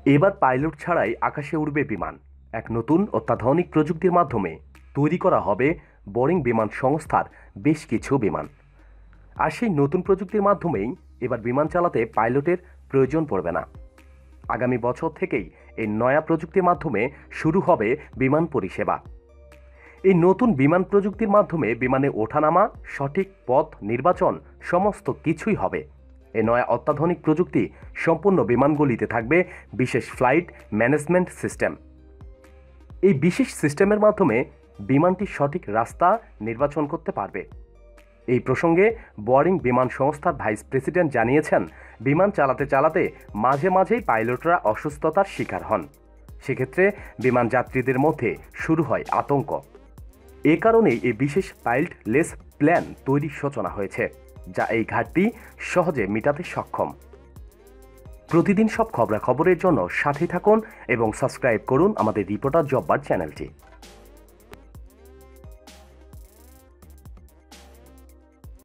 এবার পাইলট ছাড়াই আকাশে উড়বে বিমান। এক নতুন অত্যাধুনিক প্রযুক্তির মাধ্যমে তৈরি করা হবে বোয়িং বিমান সংস্থার বেশ কিছু বিমান। আর সেই নতুন প্রযুক্তির মাধ্যমেই এবার বিমান চালাতে পাইলটের প্রয়োজন পড়বে না। আগামী বছর থেকেই এই নয়া প্রযুক্তির মাধ্যমে শুরু হবে বিমান পরিষেবা। এই নতুন বিমান প্রযুক্তির মাধ্যমে বিমানে ওঠানামা, সঠিক পথ নির্বাচন সমস্ত কিছুই হবে। এই নয়া অত্যাধুনিক প্রযুক্তি সম্পূর্ণ বিমানগুলিতে থাকবে বিশেষ ফ্লাইট ম্যানেজমেন্ট সিস্টেম। এই বিশেষ সিস্টেমের মাধ্যমে বিমানটি সঠিক রাস্তা নির্বাচন করতে পারবে। এই প্রসঙ্গে বোয়িং বিমান সংস্থার ভাইস প্রেসিডেন্ট জানিয়েছেন, বিমান চালাতে চালাতে মাঝে মাঝেই পাইলটরা অসুস্থতার শিকার হন। সেক্ষেত্রে বিমান যাত্রীদের মধ্যে শুরু হয় আতঙ্ক। এ কারণেই এই বিশেষ পাইলট লেস প্ল্যান তৈরির সূচনা হয়েছে, যা এই ঘাটতি সহজে মেটাতে সক্ষম। প্রতিদিন সব খবরাখবরের জন্য সাথেই থাকুন এবং সাবস্ক্রাইব করুন আমাদের রিপোর্টার জব্বার চ্যানেলটি।